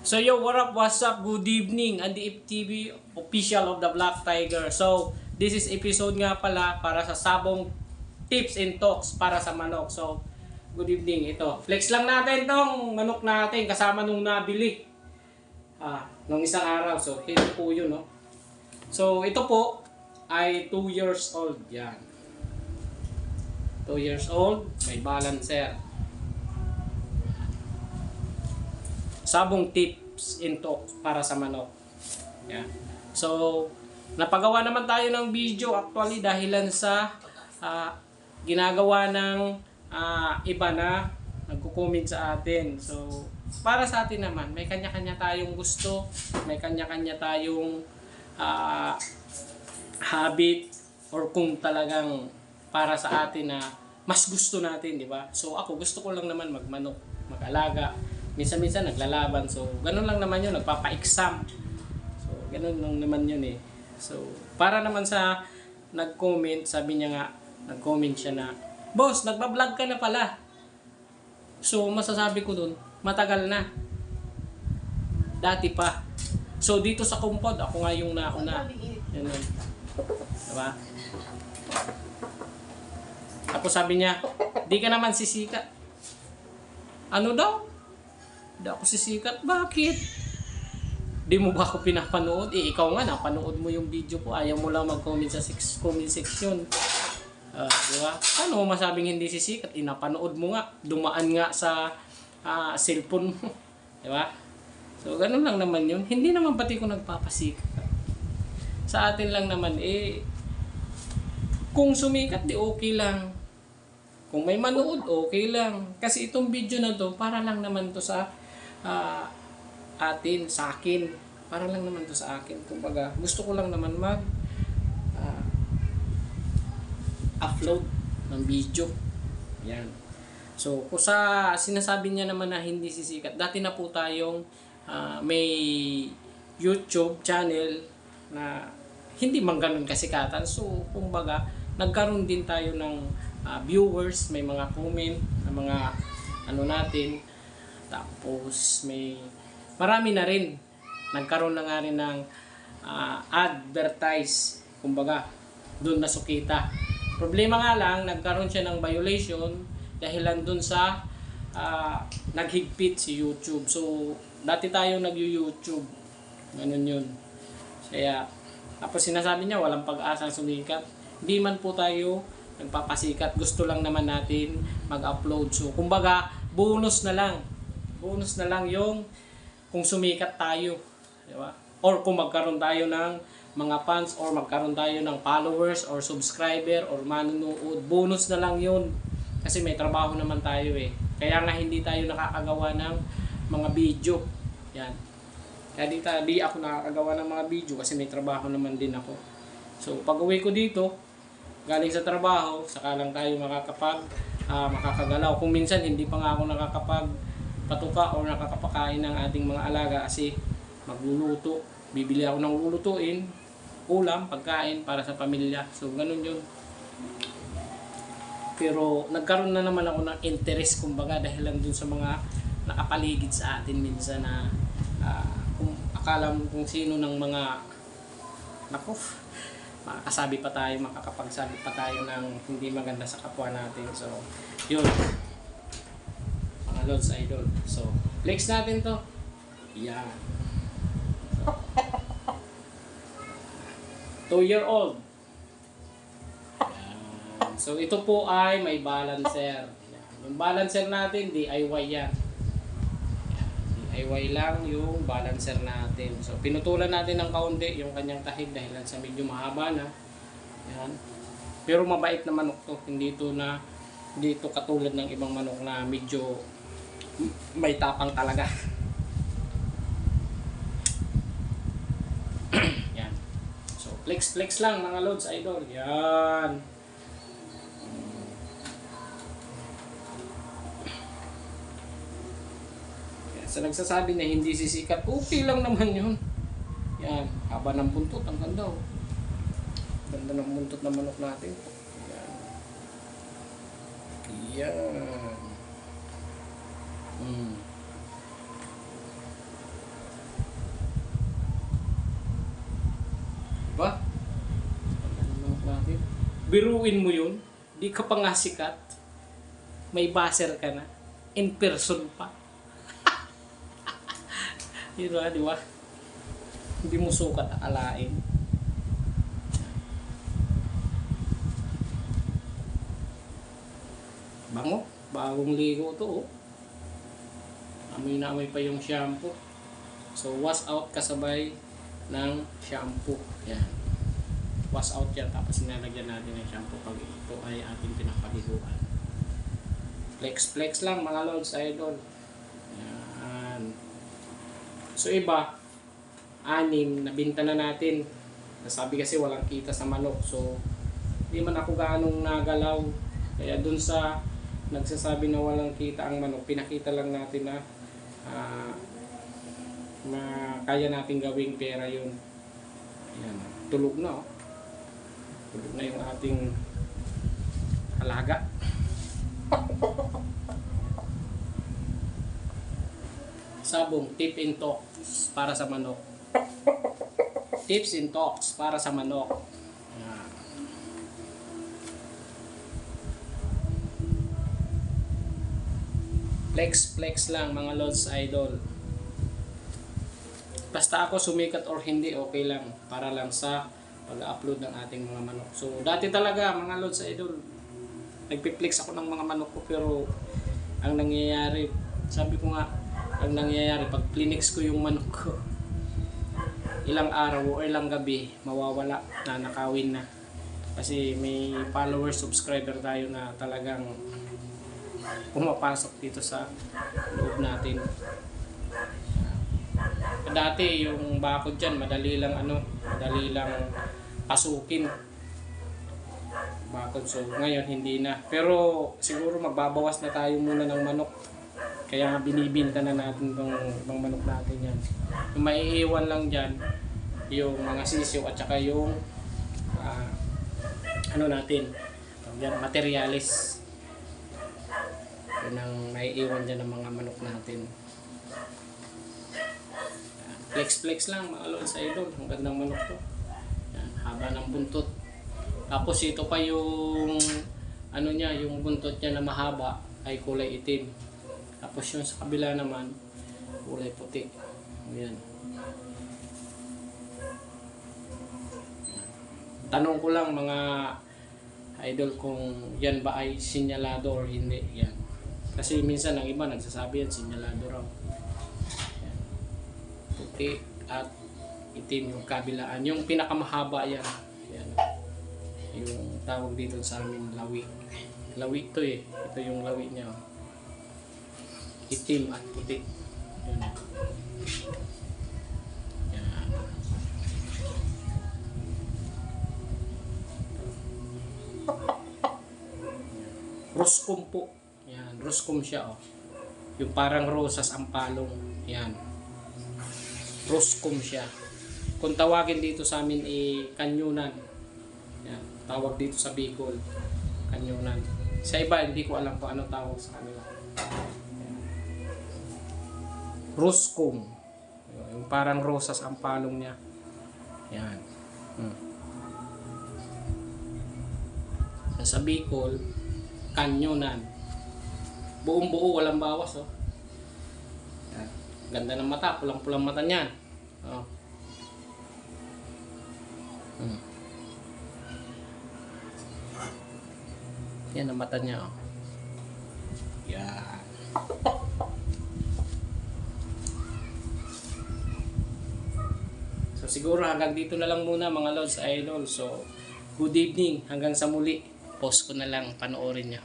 So yo, what up, what's up, good evening, and the FTV official of the Black Tiger. So, this is episode nga pala para sa sabong tips and talks para sa manok. So, good evening, ito. Flex lang natin tong manok natin kasama nung nabili. Nung isang araw. So, ito po yun, no? So, ito po ay 2 years old. Yan. 2 years old, may balancer. Sabong tips and talks para sa manok. Yeah. So, napagawa naman tayo ng video actually dahilan sa ginagawa ng iba na nagko-comment sa atin. So, para sa atin naman, may kanya-kanya tayong gusto, may kanya-kanya tayong habit or kung talagang para sa atin na mas gusto natin, di ba? So, ako gusto ko lang naman magmanok, mag-alaga. Minsan-minsan naglalaban. So, ganun lang naman yun. Nagpapa-exam. So, ganun lang naman yun eh. So, para naman sa nag-comment, sabi niya nga, nag-comment siya na, "Boss, nagba-vlog ka na pala." So, masasabi ko dun, matagal na. Dati pa. So, dito sa Kumpod, ako nga yung nauna. Yan yun. Diba? Tapos sabi niya, "Di ka naman sisikat." Ano daw? Di ako sisikat. Bakit? Di mo ba ako pinapanood? Ikaw nga, napanood mo yung video ko. Ayaw mo lang mag-comment sa comment section. Di ba? Ano mo masabing hindi sisikat? Napanood mo nga. Dumaan nga sa cellphone mo. Di ba? So, ganun lang naman yun. Hindi naman pati ko nagpapasikat. Sa atin lang naman, kung sumikat, di okay lang. Kung may manood, okay lang. Kasi itong video na to, para lang naman to sa atin, sa akin. Para lang naman to sa akin. Kumbaga, gusto ko lang naman upload ng video. Yan. So, kung sa sinasabi niya naman na hindi sisikat, dati na po tayong may YouTube channel na hindi man ganun kasikatan. So, kumbaga, nagkaroon din tayo ng viewers, may mga comment, na mga ano natin. Tapos may marami na rin. Nagkaroon na nga rin ng advertise. Kumbaga, doon nasukita. Problema nga lang, nagkaroon siya ng violation dahilan doon sa naghigpit si YouTube. So, dati tayo nag-YouTube. Ganun yun. Kaya, tapos sinasabi niya, walang pag-asang sumikat. Hindi man po tayo nagpapasikat. Gusto lang naman natin mag-upload. So, kumbaga, bonus na lang. Bonus na lang yung kung sumikat tayo. Di ba? Or kung magkaroon tayo ng mga fans or magkaroon tayo ng followers or subscriber or manunood. Bonus na lang yun. Kasi may trabaho naman tayo eh. Kaya nga hindi tayo nakakagawa ng mga video. Yan. Kaya di ako nakakagawa ng mga video kasi may trabaho naman din ako. So pag uwi ko dito, galing sa trabaho, saka lang tayo makakagalaw. Kung minsan hindi pa nga ako nakakapagpatuka o nakakapakain ng ating mga alaga kasi magluluto. Bibili ako ng lulutuin, ulam, pagkain para sa pamilya. So ganun yun. Pero nagkaroon na naman ako ng interest kumbaga dahil lang dun sa mga nakapaligid sa atin minsan na kung akala mo kung sino ng mga makakasabi pa tayo, makakapagsabi pa tayo ng hindi maganda sa kapwa natin. So, yun. Mga Lods Idol. So, flex natin to. Yan. 2-year-old. So, ito po ay may balancer. Yan. Yung balancer natin, DIY yan. DIY lang yung balancer natin. So, pinutulan natin ng kaunti yung kanyang tahig dahil sa medyo mahaba na. Yan. Pero mabait na manok to. Hindi to katulad ng ibang manok na medyo may tapang talaga. Yan. So, flex lang mga Lods Idol. Yan. Sa nagsasabi na hindi sisikat, okay lang naman yun. Yan, haba ng buntot, ang ganda oh. Ganda ng buntot ng manok natin. Yan. Yan. Biruin mo yun, di ka pa nga sikat, may buzzer ka na, in person pa. Yun ba, di ba? Hindi mo sukat akalain. Bango, bagong ligo to oh. Amoy na amoy pa yung shampoo. So wash out kasabay ng shampoo. Yan. Wash out yan, tapos nilalagyan natin ng shampoo pag ito ay ating pinapaliguan. Flex lang mga lods idol. Yan. So iba, 6 nabinta na natin. Nasabi kasi walang kita sa manok, so hindi man ako gaanong nagalaw. Kaya dun sa nagsasabi na walang kita ang manok, pinakita lang natin na kaya natin gawing pera yun. Yan. Tulog na oh. Tulog na yung ating alaga. Sabong, tip and talks para sa manok. Tips and talks para sa manok. Yan. Flex lang mga lods idol. Basta ako sumikat or hindi, okay lang. Para lang sa pag-upload ng ating mga manok. So dati talaga mga lods idol, nagpi-flex ako ng mga manok ko, pero ang nangyayari, sabi ko nga, ang nangyayari pag plinix ko yung manok ko, ilang araw o ilang gabi mawawala, nanakawin na. Kasi may followers, subscriber tayo na talagang pumapasok dito sa loob natin. Dati yung bakod dyan, madali lang pasukin bakod. So ngayon hindi na, pero siguro magbabawas na tayo muna ng manok, kaya binibinta na natin ng manok natin yan. Yung maiiwan lang dyan yung mga sisiw at saka yung materialis. Yun ang maiiwan dyan ng mga manok natin. Flex lang mga lods idol. Ang gandang manok to. Yan, haba ng buntot. Tapos ito pa yung yung buntot niya na mahaba ay kulay itim. Tapos yung sa kabila naman kulay puti. Yan. Tanong ko lang mga idol kung yan ba ay sinyalado or hindi. Yan. Kasi minsan ang iba nagsasabi yan sinyalado raw. Puti at itim yung kabilaan. Yung pinakamahaba yan. Yan. Yung tawag dito sa amin lawi. Lawi ito eh. Ito yung lawi niya. Itim at puti. Yun. Yan. Roscom po. Yan. Roscom siya oh. Yung parang rosas ang palong. Yan. Roscom siya. Kung tawagin dito sa amin kanyunan. Yan, tawag dito sa Bicol, kanyunan. Sa iba hindi ko alam kung ano tawag sa kanila. Roscom. Yung parang rosas ang palong niya. Yan. Sa Bicol, kanyunan. Buong buo, walang bawas oh. Ganda ng mata, pulang-pulang mata niyan. Oh. Yan ang mata niya. Oh. Yan. So siguro hanggang dito na lang muna mga lods idol. So good evening, hanggang sa muli. Post ko na lang, panoorin niyo.